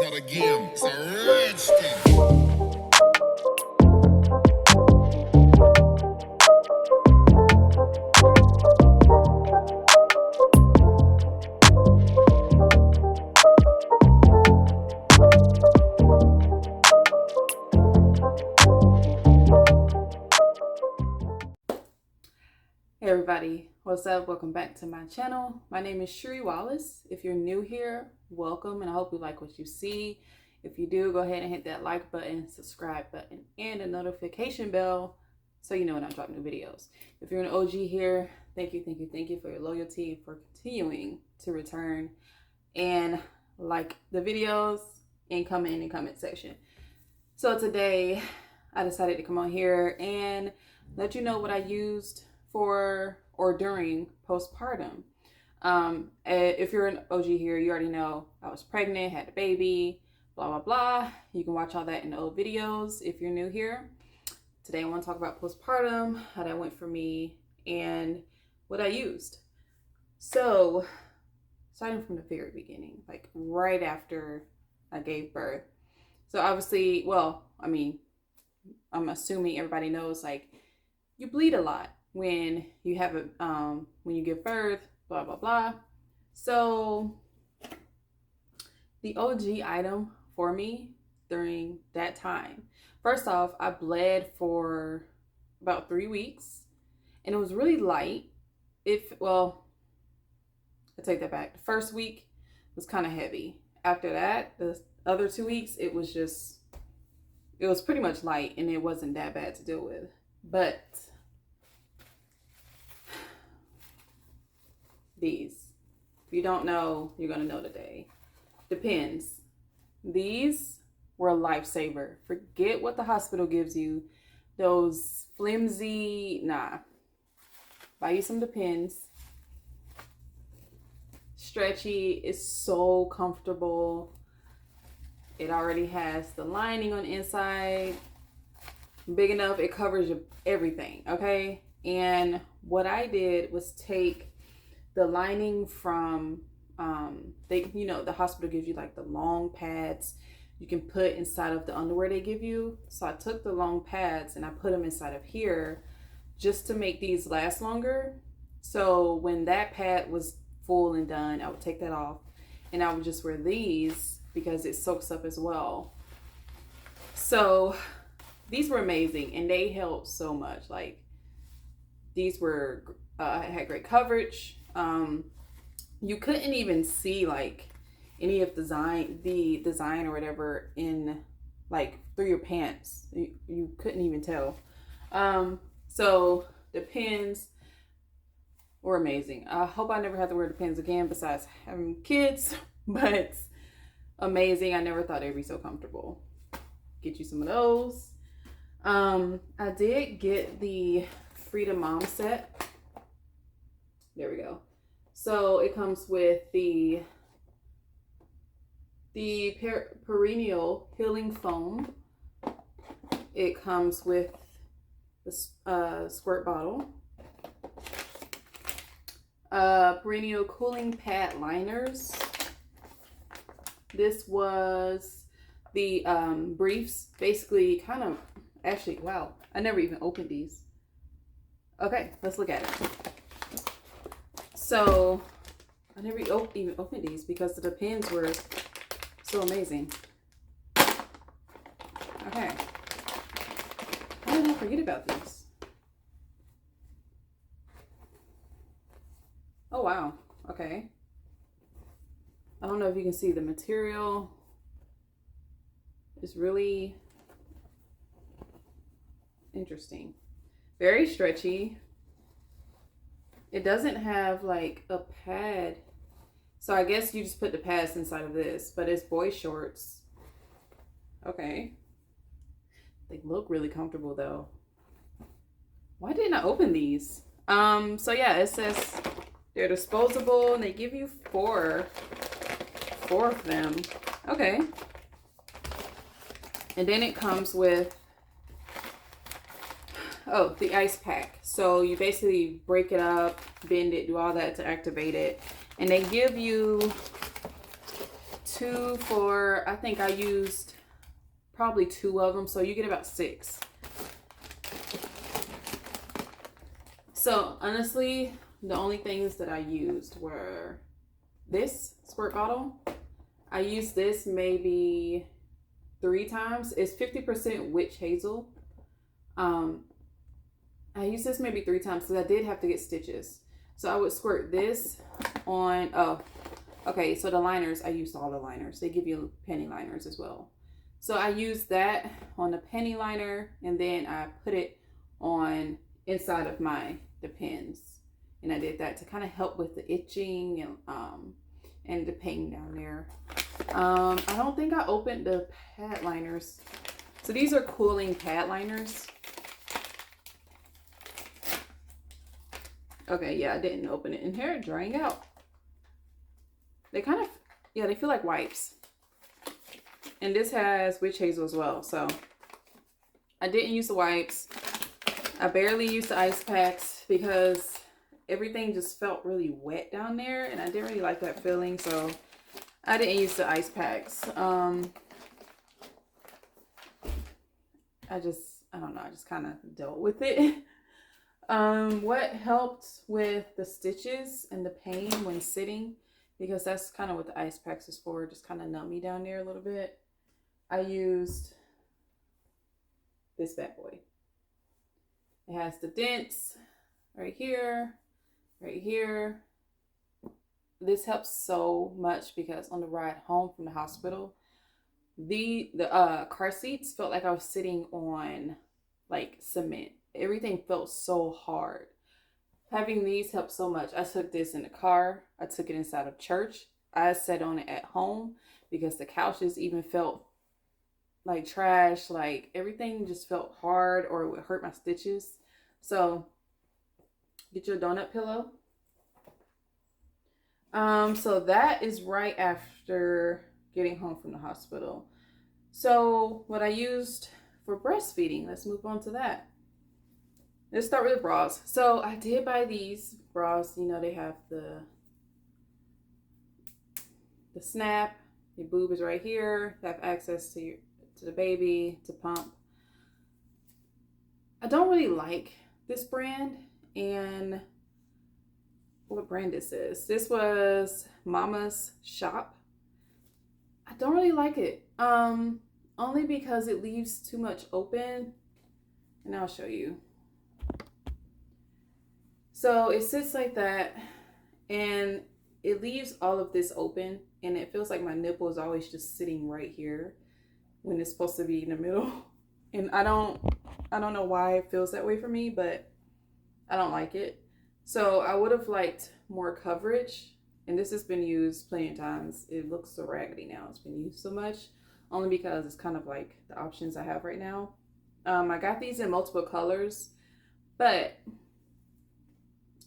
not a game, it's a rich thing. Hey everybody, what's up? Welcome back to my channel. My name is Shuri Wallace. If you're new here, welcome, and I hope you like what you see. If you do, go ahead and hit that like button, subscribe button, and the notification bell so you know when I drop new videos. If you're an OG here, thank you for your loyalty and for continuing to return and like the videos and comment in the comment section. So today I decided to come on here and let you know what I used for or during postpartum. If you're an OG here, you already know I was pregnant, had a baby, blah blah blah. You can watch all that in the old videos. If you're new here, today I want to talk about postpartum, how that went for me, and what I used. So starting from the very beginning, like right after I gave birth. So obviously, well, I mean, I'm assuming everybody knows, like, you bleed a lot when you have when you give birth, blah blah blah. So the OG item for me during that time, first off, I bled for about 3 weeks and it was really light. Well, I take that back. The first week was kind of heavy. After that, the other 2 weeks, it was pretty much light and it wasn't that bad to deal with. But these, if you don't know, you're gonna know today. Depends. These were a lifesaver. Forget what the hospital gives you. Those flimsy, nah. Buy you some Depends. Stretchy, is so comfortable. It already has the lining on the inside. Big enough, it covers everything, okay? And what I did was take the lining from, the hospital gives you like the long pads you can put inside of the underwear they give you. So I took the long pads and I put them inside of here just to make these last longer. So when that pad was full and done, I would take that off and I would just wear these because it soaks up as well. So these were amazing and they helped so much. Like, these were had great coverage. You couldn't even see like any of the design or whatever in, like, through your pants. You couldn't even tell. So the pins were amazing. I hope I never have to wear the pins again besides having kids, but amazing. I never thought it'd be so comfortable. Get you some of those. I did get the Frida Mom set. There we go. So it comes with the perineal healing foam. It comes with the squirt bottle, perineal cooling pad liners. This was the briefs, basically, kind of. Actually, wow, I never even opened these. Okay, let's look at it. So I never even opened these because the Depends were so amazing. Okay, how did I forget about these? Oh wow, okay. I don't know if you can see the material. It's really interesting. Very stretchy. It doesn't have like a pad. So I guess you just put the pads inside of this, but it's boy shorts. Okay. They look really comfortable though. Why didn't I open these? So yeah, it says they're disposable and they give you four of them. Okay. And then it comes with, oh, the ice pack. So you basically break it up, bend it, do all that to activate it. And they give you 2 for, I think I used probably 2 of them, so you get about 6. So honestly, the only things that I used were this squirt bottle. I used this maybe 3 times. It's 50% witch hazel. I used this maybe 3 times because I did have to get stitches. So I would squirt this on, oh, okay, so the liners, I used all the liners. They give you penny liners as well. So I used that on the penny liner, and then I put it on inside of the pins. And I did that to kind of help with the itching and the pain down there. I don't think I opened the pad liners. So these are cooling pad liners. Okay, yeah, I didn't open it. And here, drying out. They kind of, yeah, they feel like wipes. And this has witch hazel as well. So I didn't use the wipes. I barely used the ice packs because everything just felt really wet down there. And I didn't really like that feeling. So I didn't use the ice packs. I don't know. I just kind of dealt with it. What helped with the stitches and the pain when sitting, because that's kind of what the ice packs is for, just kind of numb me down there a little bit. I used this bad boy. It has the dents right here, right here. This helps so much because on the ride home from the hospital, the car seats felt like I was sitting on like cement. Everything felt so hard. Having these helped so much. I took this in the car. I took it inside of church. I sat on it at home because the couches even felt like trash. Like everything just felt hard, or it would hurt my stitches. So get your donut pillow. So that is right after getting home from the hospital. So what I used for breastfeeding, let's move on to that. Let's start with the bras. So I did buy these bras. You know, they have the snap. Your boob is right here. You have access to the baby to pump. I don't really like this brand, and what brand this is. This was Mama's Shop. I don't really like it. Only because it leaves too much open, and I'll show you. So it sits like that, and it leaves all of this open, and it feels like my nipple is always just sitting right here when it's supposed to be in the middle. And I don't know why it feels that way for me, but I don't like it. So I would have liked more coverage, and this has been used plenty of times. It looks so raggedy now. It's been used so much, only because it's kind of like the options I have right now. I got these in multiple colors, but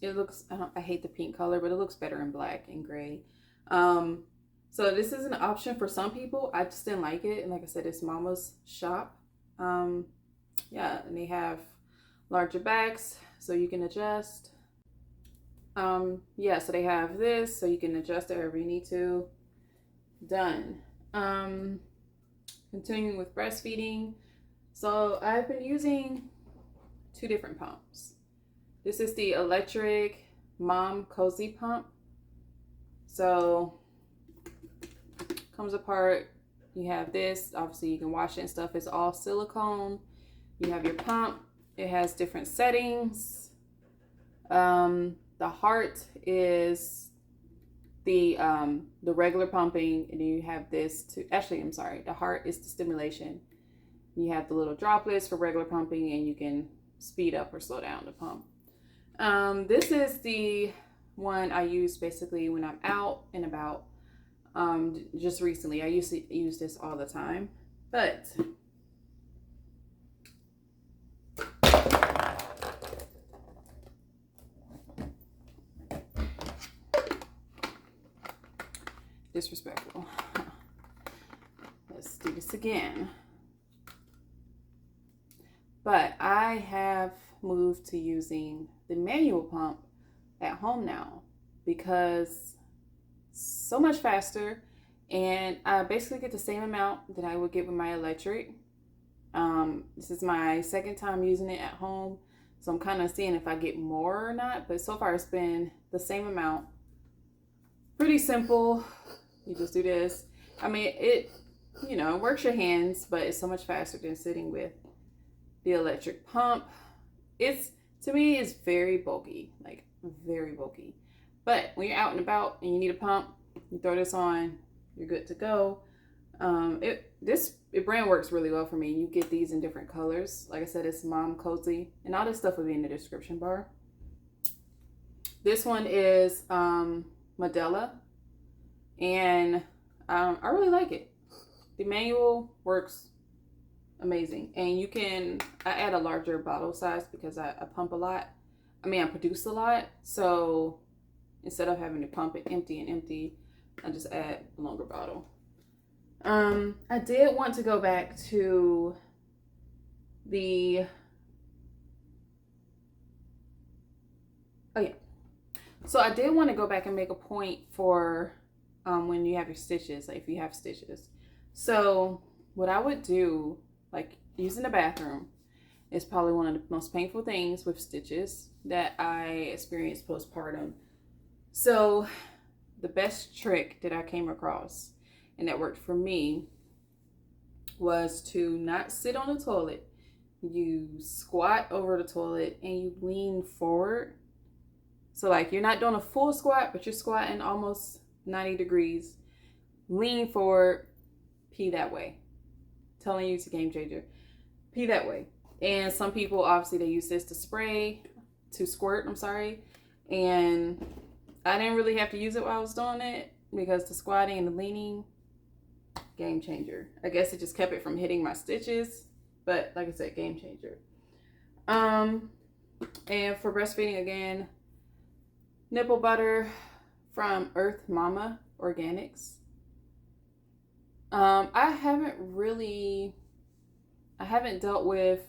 it looks, I hate the pink color, but it looks better in black and gray. So this is an option for some people. I just didn't like it. And like I said, it's Mama's Shop. Yeah, and they have larger backs so you can adjust. Yeah, so they have this so you can adjust it however you need to. Done. Continuing with breastfeeding. So I've been using 2 different pumps. This is the electric MomCozy pump. So comes apart. You have this. Obviously, you can wash it and stuff. It's all silicone. You have your pump. It has different settings. The heart is the regular pumping, and then you have this to. Actually, I'm sorry. The heart is the stimulation. You have the little droplets for regular pumping, and you can speed up or slow down the pump. This is the one I use basically when I'm out and about. Just recently, I used to use this all the time, but disrespectful. Let's do this again. But I have moved to using the manual pump at home now because so much faster, And I basically get the same amount that I would get with my electric. This is my second time using it at home, so I'm kind of seeing if I get more or not, but so far it's been the same amount. Pretty simple. You just do this. I mean, it works your hands, but it's so much faster than sitting with the electric pump. To me, it's very bulky, like very bulky. But when you're out and about and you need a pump, you throw this on, you're good to go. This brand works really well for me. You get these in different colors. Like I said, it's MomCozy, and all this stuff will be in the description bar. This one is Medela, and I really like it. The manual works amazing, and I add a larger bottle size because I pump a lot. I produce a lot, so instead of having to pump it empty, I just add a longer bottle. I did want to go back to so I did want to go back and make a point for when you have your stitches, like if you have stitches. So what I would do, like using the bathroom, is probably one of the most painful things with stitches that I experienced postpartum. So the best trick that I came across and that worked for me was to not sit on the toilet. You squat over the toilet and you lean forward. So like you're not doing a full squat, but you're squatting almost 90 degrees. Lean forward, pee that way. I'm telling you, it's a game changer. Pee that way. And some people, obviously, they use this to squirt, and I didn't really have to use it while I was doing it because the squatting and the leaning, game changer. I guess it just kept it from hitting my stitches, but like I said, game changer. And for breastfeeding, again, nipple butter from Earth Mama Organics. I haven't dealt with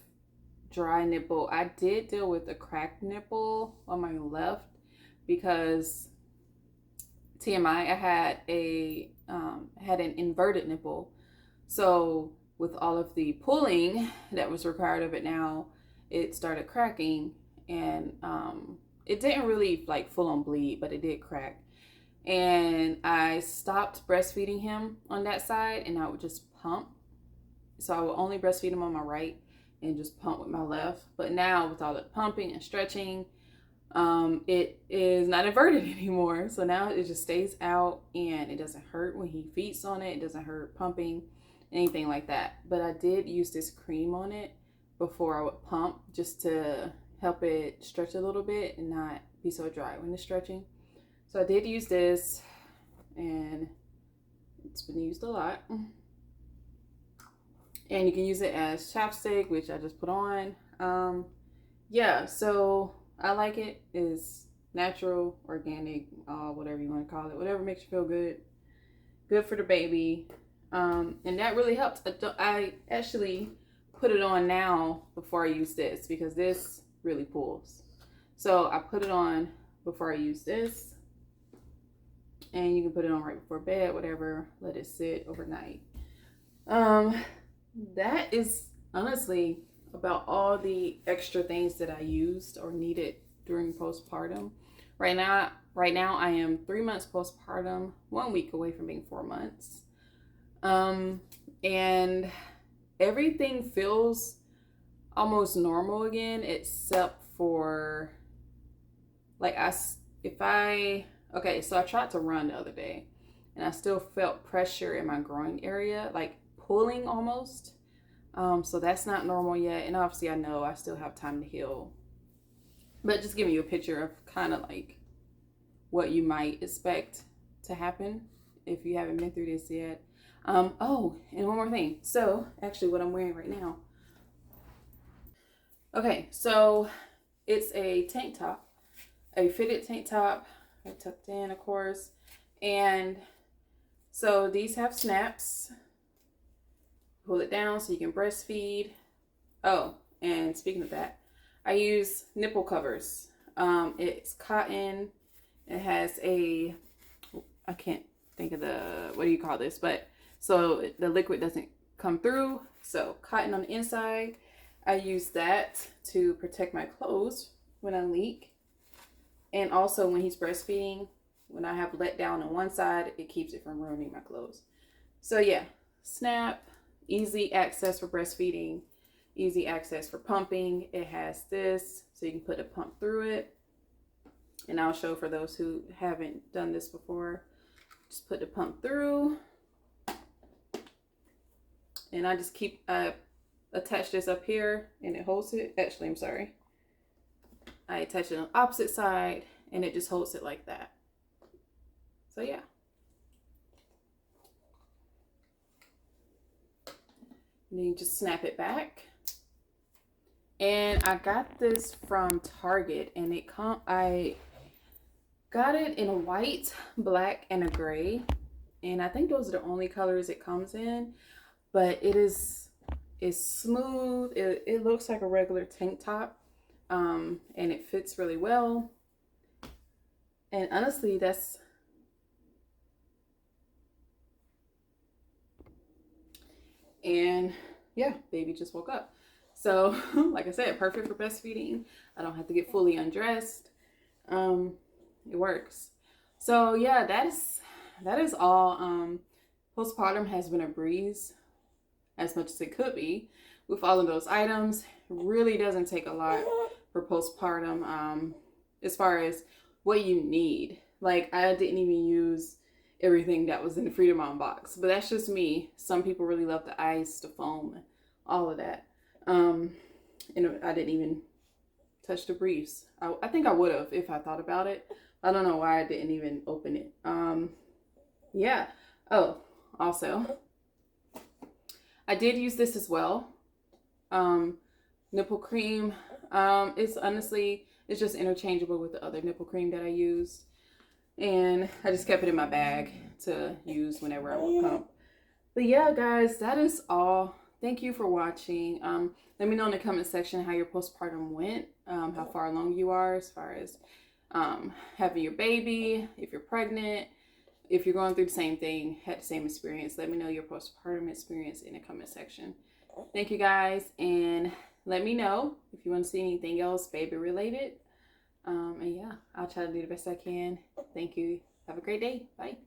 dry nipple. I did deal with a cracked nipple on my left because TMI, I had an inverted nipple. So with all of the pulling that was required of it now, it started cracking, and it didn't really like full on bleed, but it did crack. And I stopped breastfeeding him on that side, and I would just pump. So I would only breastfeed him on my right and just pump with my left. But now with all the pumping and stretching, it is not inverted anymore. So now it just stays out, and it doesn't hurt when he feeds on it. It doesn't hurt pumping, anything like that. But I did use this cream on it before I would pump, just to help it stretch a little bit and not be so dry when it's stretching. So I did use this, and it's been used a lot. And you can use it as chapstick, which I just put on. Yeah, so I like it. It's natural, organic, whatever you want to call it, whatever makes you feel good. Good for the baby. And that really helped. I actually put it on now before I use this because this really pulls. So I put it on before I use this. And you can put it on right before bed, whatever. Let it sit overnight. That is honestly about all the extra things that I used or needed during postpartum. Right now I am 3 months postpartum, 1 week away from being 4 months. And everything feels almost normal again, except for like so I tried to run the other day, and I still felt pressure in my groin area, like pulling almost. So that's not normal yet. And obviously I know I still have time to heal. But just giving you a picture of kind of like what you might expect to happen if you haven't been through this yet. Oh, and one more thing. So actually what I'm wearing right now. Okay, so it's a tank top, a fitted tank top. I tucked in, of course. And so these have snaps. Pull it down so you can breastfeed. Oh, and speaking of that, I use nipple covers. It's cotton. It has think of the, what do you call this? But so the liquid doesn't come through. So cotton on the inside. I use that to protect my clothes when I leak. And also when he's breastfeeding, when I have let down on one side, it keeps it from ruining my clothes. So yeah, snap, easy access for breastfeeding, easy access for pumping. It has this, so you can put a pump through it. And I'll show for those who haven't done this before. Just put the pump through. And I just keep, attach this up here and it holds it. Actually, I'm sorry. I attach it on the opposite side and it just holds it like that. So yeah. And then you just snap it back. And I got this from Target, and I got it in a white, black, and a gray. And I think those are the only colors it comes in. But it's smooth. It looks like a regular tank top. And it fits really well. And honestly, and yeah, baby just woke up. So like I said, perfect for breastfeeding. I don't have to get fully undressed. It works. So yeah, that is all. Postpartum has been a breeze, as much as it could be, with all of those items. It really doesn't take a lot for postpartum, as far as what you need. Like, I didn't even use everything that was in the Frida Mom box, but that's just me. Some people really love the ice, the foam, all of that. And I didn't even touch the briefs. I think I would have if I thought about it. I don't know why I didn't even open it. Yeah. Oh, also, I did use this as well. Nipple cream. It's just interchangeable with the other nipple cream that I used. And I just kept it in my bag to use whenever I would pump. But yeah, guys, that is all. Thank you for watching. Let me know in the comment section how your postpartum went, how far along you are as far as having your baby, if you're pregnant, if you're going through the same thing, had the same experience. Let me know your postpartum experience in the comment section. Thank you guys, and let me know if you want to see anything else baby related. And yeah, I'll try to do the best I can. Thank you. Have a great day. Bye.